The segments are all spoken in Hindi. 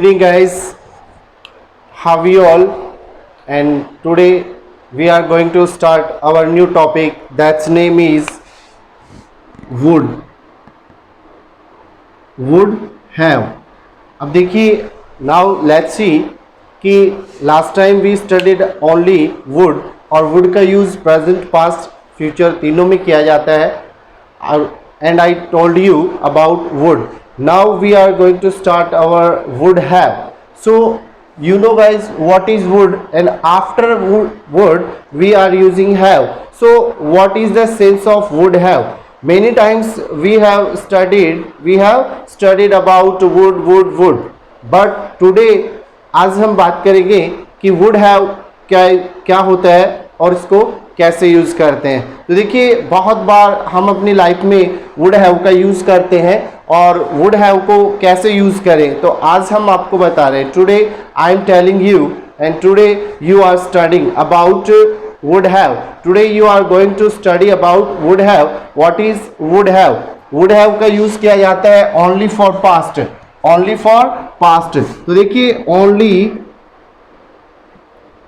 Good evening guys, how are you all? And today we are going to start our new topic that's name is would have. अब देखिए, now let's see कि last time we studied only would और would का use present past future तीनों में किया जाता है and I told you about would. Now we are going to start our would have. So you know guys what is would, and after would we are using have. So what is the sense of would have? Many times we have studied about would, but today आज हम बात करेंगे कि would have क्या होता है और इसको कैसे यूज़ करते हैं. तो देखिए, बहुत बार हम अपनी लाइफ में वुड हैव का यूज़ करते हैं और वुड हैव को कैसे यूज़ करें तो आज हम आपको बता रहे हैं. Today I am telling you and today you are studying about would have. Today you are going to study about would have. What is would have? Would have का यूज़ किया जाता है ओनली फॉर पास्ट. तो देखिए,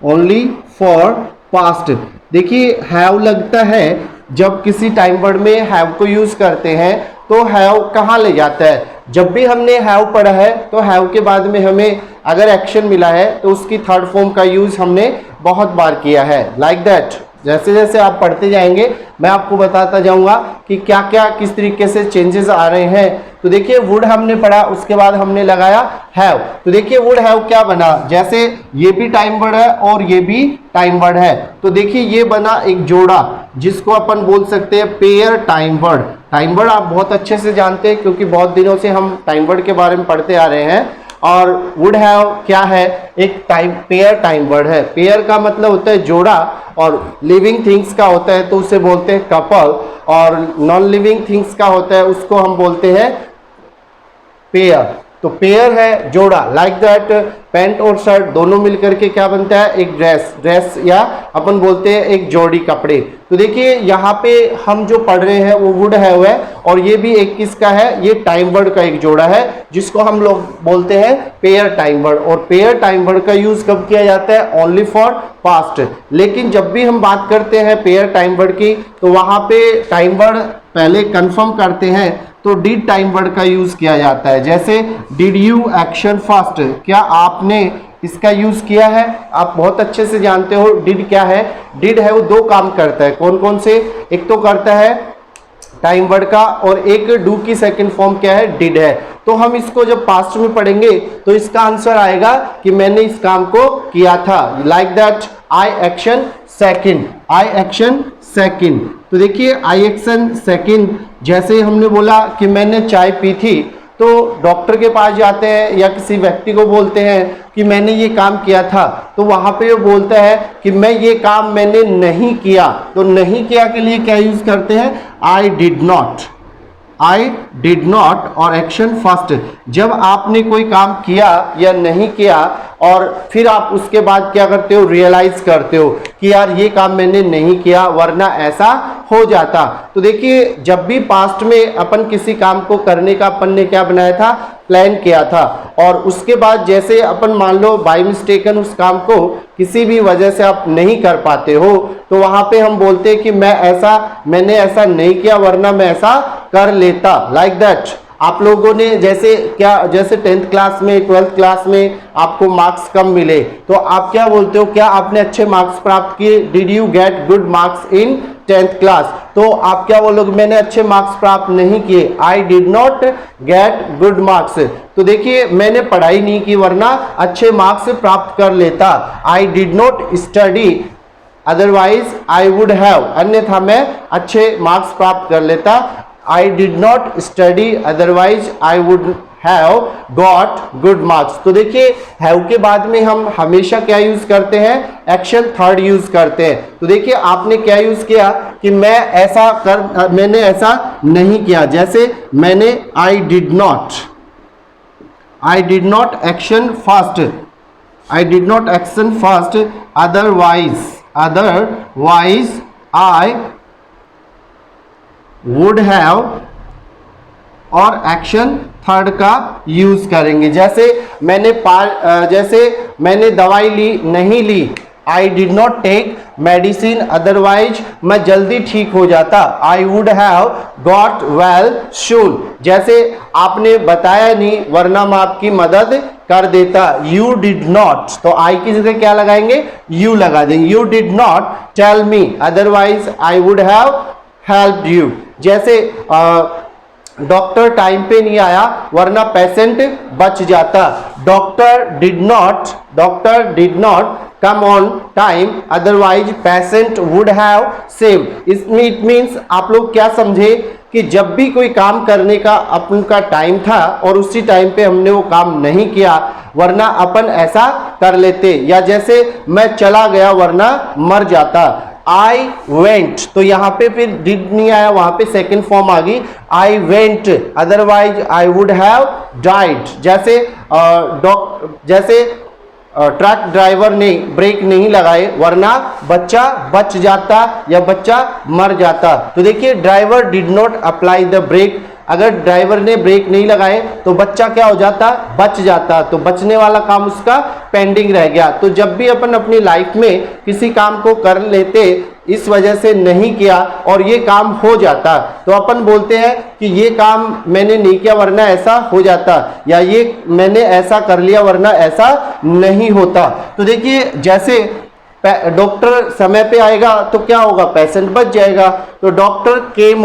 ओनली फॉर पास्ट. देखिए, हैव लगता है जब किसी टाइम वर्ड में हैव को यूज करते हैं तो हैव कहाँ ले जाता है. जब भी हमने हैव पढ़ा है तो हैव के बाद में हमें अगर एक्शन मिला है तो उसकी थर्ड फॉर्म का यूज हमने बहुत बार किया है. लाइक दैट जैसे जैसे आप पढ़ते जाएंगे मैं आपको बताता जाऊंगा कि क्या क्या किस तरीके से चेंजेस आ रहे हैं. तो देखिए, वुड हमने पढ़ा, उसके बाद हमने लगाया हैव. तो देखिए, वुड हैव क्या बना, जैसे ये भी टाइम वर्ड है और ये भी टाइम वर्ड है. तो देखिए, ये बना एक जोड़ा जिसको अपन बोल सकते हैं pair time word. Time word आप बहुत अच्छे से जानते हैं क्योंकि बहुत दिनों से हम टाइम वर्ड के बारे में पढ़ते आ रहे हैं. और वुड हैव क्या है, एक पेयर टाइम वर्ड है. पेयर का मतलब होता है जोड़ा और लिविंग थिंग्स का होता है तो उसे बोलते हैं कपल, और नॉन लिविंग थिंग्स का होता है उसको हम बोलते हैं पेयर. तो पेयर है जोड़ा. लाइक दैट पैंट और शर्ट दोनों मिलकर के क्या बनता है, एक ड्रेस या अपन बोलते हैं एक जोड़ी कपड़े. तो देखिए, यहाँ पे हम जो पढ़ रहे हैं वो वुड हैव है और ये भी एक किसका है, ये टाइम वर्ड का एक जोड़ा है जिसको हम लोग बोलते हैं पेयर टाइम वर्ड. और पेयर टाइम वर्ड का यूज कब किया जाता है, ओनली फॉर पास्ट. लेकिन जब भी हम बात करते हैं पेयर टाइम वर्ड की तो वहां पे टाइम वर्ड पहले कंफर्म करते हैं तो डिड टाइम वर्ड का यूज किया जाता है. जैसे डिड यू एक्शन फर्स्ट, क्या आपने इसका यूज किया है. आप बहुत अच्छे से जानते हो डिड क्या है. डिड है वो दो काम करता है. कौन कौन से, एक तो करता है टाइम वर्ड का और एक डू की सेकंड फॉर्म क्या है, डिड है. तो हम इसको जब पास्ट में पढ़ेंगे तो इसका आंसर आएगा कि मैंने इस काम को किया था. Like that I action second. तो देखिए, आई एक्शन सेकंड जैसे हमने बोला कि मैंने चाय पी थी तो डॉक्टर के पास जाते हैं या किसी व्यक्ति को बोलते हैं कि मैंने ये काम किया था तो वहां पे वो बोलता है कि मैं ये काम मैंने नहीं किया. तो नहीं किया के लिए क्या यूज करते हैं, आई डिड नॉट और एक्शन फर्स्ट. जब आपने कोई काम किया या नहीं किया और फिर आप उसके बाद क्या करते हो, रियलाइज करते हो कि यार ये काम मैंने नहीं किया वरना ऐसा हो जाता. तो देखिए, जब भी पास्ट में अपन किसी काम को करने का अपन ने क्या बनाया था, प्लान किया था, और उसके बाद जैसे अपन मान लो बाय मिस्टेकन उस काम को किसी भी वजह से आप नहीं कर पाते हो तो वहां पे हम बोलते हैं कि मैंने ऐसा नहीं किया वरना मैं ऐसा कर लेता. लाइक दैट आप लोगों ने जैसे 10th क्लास में 12th क्लास में आपको मार्क्स कम मिले तो आप क्या बोलते हो, क्या आपने अच्छे मार्क्स प्राप्त किए, did you get good marks in 10th class. तो आप क्या बोलोगे, मैंने अच्छे मार्क्स प्राप्त नहीं किए, आई did not get good marks. तो देखिए, मैंने पढ़ाई नहीं की वरना अच्छे मार्क्स प्राप्त कर लेता. I did not study otherwise I would have, अन्यथा मैं अच्छे मार्क्स प्राप्त कर लेता. I did not study otherwise I would have got good marks. तो देखिए, have के बाद में हम हमेशा क्या यूज करते हैं, एक्शन थर्ड यूज करते हैं. तो देखिए, आपने क्या यूज किया कि मैंने ऐसा नहीं किया. जैसे मैंने I did not action fast otherwise I would have और एक्शन थर्ड का यूज करेंगे। जैसे मैंने दवाई ली, नहीं ली, I did not take medicine otherwise मैं जल्दी ठीक हो जाता, I would have got well soon. जैसे आपने बताया नहीं वरना मैं आपकी मदद कर देता, यू डिड नॉट, तो आई की जगह क्या लगाएंगे, यू लगा देंगे, you did not tell me otherwise I would have helped you. जैसे डॉक्टर टाइम पे नहीं आया वरना पेशेंट बच जाता, doctor did not come on time otherwise patient would have saved. इसमें इट मीन्स आप लोग क्या समझे कि जब भी कोई काम करने का अपन का टाइम था और उसी टाइम पे हमने वो काम नहीं किया वरना अपन ऐसा कर लेते, या जैसे मैं चला गया वरना मर जाता, आई वेंट, तो यहाँ पे फिर डिड नहीं आया, वहां पे सेकंड फॉर्म आ गई, I went otherwise I would have died. जैसे ट्रक ड्राइवर ने ब्रेक नहीं लगाए वरना बच्चा बच जाता या बच्चा मर जाता। तो देखिए driver did not apply the brake, अगर ड्राइवर ने ब्रेक नहीं लगाए तो बच्चा क्या हो जाता, बच जाता, तो बचने वाला काम उसका पेंडिंग रह गया। तो जब भी अपन अपनी लाइफ में किसी काम को कर लेते इस वजह से नहीं किया और ये काम हो जाता तो अपन बोलते हैं कि ये काम मैंने नहीं किया वरना ऐसा हो जाता, या ये मैंने ऐसा कर लिया वरना ऐसा नहीं होता। तो देखिए जैसे डॉक्टर समय पे आएगा तो क्या होगा, पेशेंट बच जाएगा। तो doctor came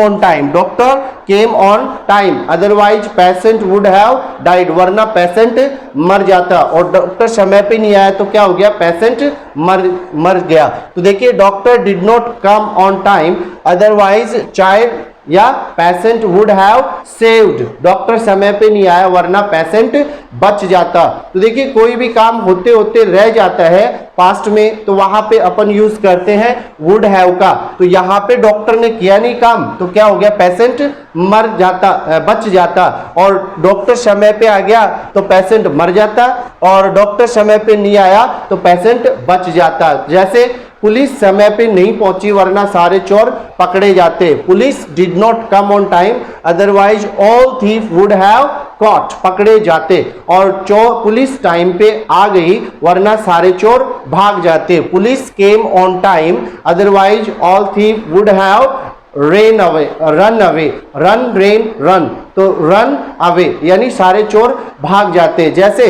on time otherwise patient would have died, वरना पेशेंट मर जाता, और डॉक्टर समय पे नहीं आया तो क्या हो गया, पेशेंट मर गया। तो देखिए doctor did not come on time otherwise child या patient would have saved, doctor समय पे नहीं आया वरना पेशेंट बच जाता। तो देखिए कोई भी काम होते होते रह जाता है पास्ट में तो वहां पे अपन यूज करते हैं वुड हैव का। तो यहाँ पे डॉक्टर ने किया नहीं काम तो क्या हो गया, पेशेंट बच जाता, और डॉक्टर समय पे आ गया तो पेशेंट मर जाता, और डॉक्टर समय पे नहीं आया तो पेशेंट बच जाता। जैसे पुलिस समय पे नहीं पहुंची वरना सारे चोर पकड़े जाते, police did not come on time otherwise all thief would have caught, पकड़े जाते, और पुलिस टाइम पे आ गई वरना सारे चोर भाग जाते, police came on time otherwise all thief would have run away, तो रन अवे यानी सारे चोर भाग जाते। जैसे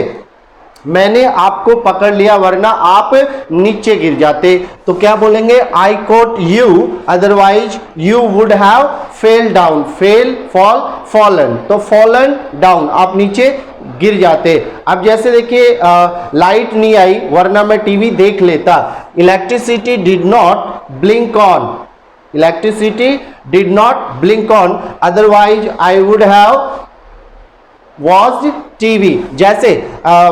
मैंने आपको पकड़ लिया वरना आप नीचे गिर जाते, तो क्या बोलेंगे, आई cot you otherwise you would have fell down, fallen, तो फॉलन डाउन आप नीचे गिर जाते। अब जैसे देखिए लाइट नहीं आई वरना मैं टीवी देख लेता, electricity did not blink on otherwise I would have watch TV. जैसे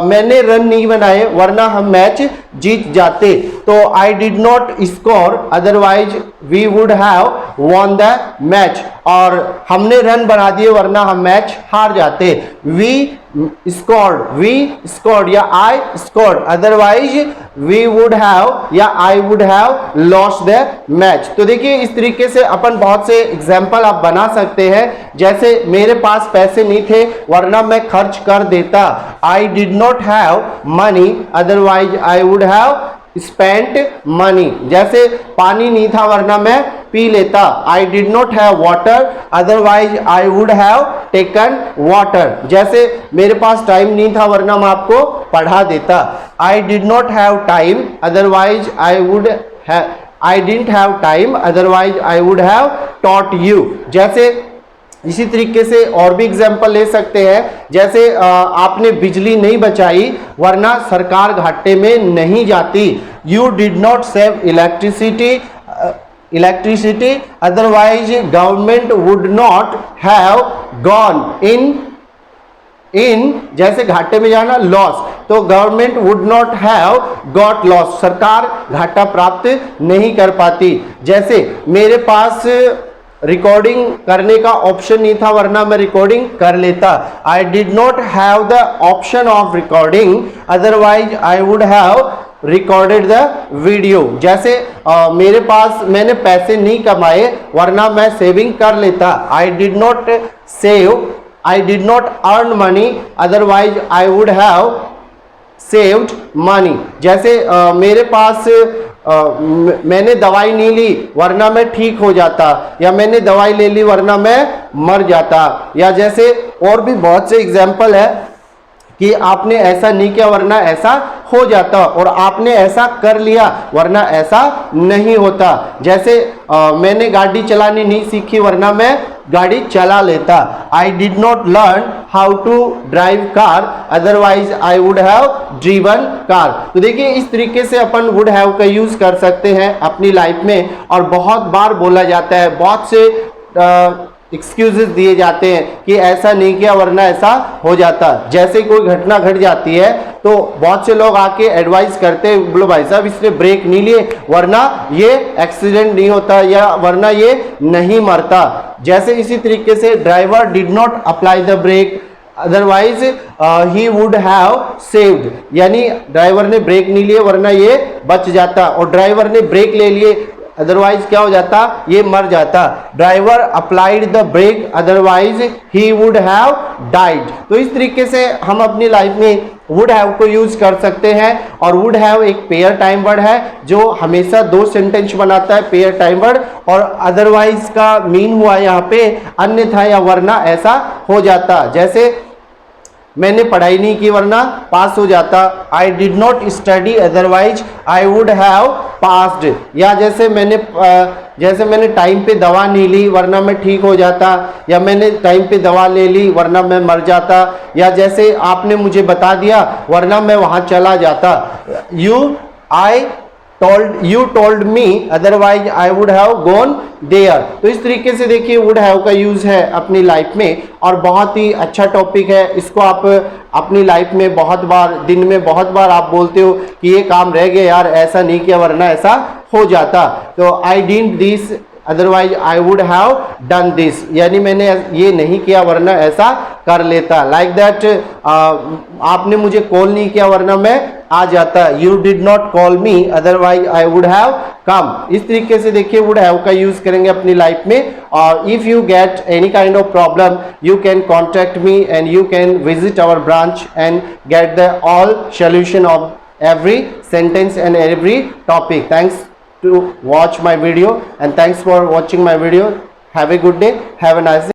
मैंने रन नहीं बनाए वरना हम मैच जीत जाते, तो I did not score otherwise we would have won the match, और हमने रन बना दिए वरना हम मैच हार जाते, वी स्कोर्ड या I scored otherwise we would have या I would have lost the match. तो देखिए इस तरीके से अपन बहुत से एग्जाम्पल आप बना सकते हैं। जैसे मेरे पास पैसे नहीं थे वरना मैं खर्च कर देता, आई did not have money otherwise I would have spent money. जैसे पानी नहीं था वरना मैं पी लेता, I did not have water otherwise I would have taken water. जैसे मेरे पास टाइम नहीं था वरना मैं आपको पढ़ा देता, आई did not have time otherwise I didn't have time otherwise I would have taught you. जैसे इसी तरीके से और भी एग्जाम्पल ले सकते हैं। जैसे आपने बिजली नहीं बचाई वरना सरकार घाटे में नहीं जाती, you did not save electricity otherwise government would not have gone in जैसे घाटे में जाना लॉस, तो government would not have got loss, सरकार घाटा प्राप्त नहीं कर पाती। जैसे मेरे पास रिकॉर्डिंग करने का ऑप्शन नहीं था वरना मैं रिकॉर्डिंग कर लेता, I did not have the option of recording otherwise I would have recorded the video. जैसे मैंने पैसे नहीं कमाए वरना मैं सेविंग कर लेता, I did not save I did not earn money, otherwise I would have saved money. जैसे मेरे पास मैंने दवाई नहीं ली वरना मैं ठीक हो जाता, या मैंने दवाई ले ली वरना मैं मर जाता। या जैसे और भी बहुत से एग्जाम्पल है कि आपने ऐसा नहीं किया वरना ऐसा हो जाता, और आपने ऐसा कर लिया वरना ऐसा नहीं होता। जैसे मैंने गाड़ी चलानी नहीं सीखी वरना मैं गाड़ी चला लेता। I did not learn how to drive car, otherwise I would have driven car. तो देखिए इस तरीके से अपन वुड हैव का यूज कर सकते हैं अपनी लाइफ में, और बहुत बार बोला जाता है, बहुत से एक्सक्यूजेस दिए जाते हैं कि ऐसा नहीं किया वरना ऐसा हो जाता। जैसे कोई घटना घट जाती है तो बहुत से लोग आके एडवाइस करते हैं, बोलो भाई साहब इसने ब्रेक नहीं लिए वरना ये एक्सीडेंट नहीं होता, या वरना ये नहीं मरता। जैसे इसी तरीके से driver did not apply the brake, otherwise he would have saved, यानी ड्राइवर ने ब्रेक नहीं लिए वरना ये बच जाता, और ड्राइवर ने ब्रेक ले लिए अदरवाइज क्या हो जाता, ये मर जाता। Driver applied the brake, otherwise he would have died. तो इस तरीके से हम अपनी लाइफ में वुड हैव को यूज कर सकते हैं, और वुड हैव एक पेयर टाइम वर्ड है जो हमेशा दो सेंटेंस बनाता है, पेयर टाइम वर्ड, और अदरवाइज का मीन हुआ यहाँ पे अन्यथा या वरना ऐसा हो जाता। जैसे मैंने पढ़ाई नहीं की वरना पास हो जाता, आई did not study otherwise I would have passed. या जैसे मैंने टाइम पे दवा नहीं ली वरना मैं ठीक हो जाता, या मैंने टाइम पे दवा ले ली वरना मैं मर जाता, या जैसे आपने मुझे बता दिया वरना मैं वहां चला जाता। You told me otherwise I would have gone there। तो इस तरीके से देखिए would have का यूज है अपनी लाइफ में, और बहुत ही अच्छा टॉपिक है। इसको आप अपनी लाइफ में बहुत बार, दिन में बहुत बार आप बोलते हो कि ये काम रह गया यार, ऐसा नहीं किया वरना ऐसा हो जाता। तो I didn't this otherwise I would have done this, यानी मैंने ये नहीं किया वरना ऐसा कर लेता। लाइक दैट आपने मुझे कॉल नहीं किया वरना मैं आ जाता। You did not call me otherwise I would have come. इस तरीके से देखिए वुड हैव का यूज करेंगे अपनी लाइफ में। और if you get any kind of problem you can contact me and you can visit our branch and get the all solution of every sentence and every topic. Thanks to watch my video, and thanks for watching my video. Have a good day, have a nice day.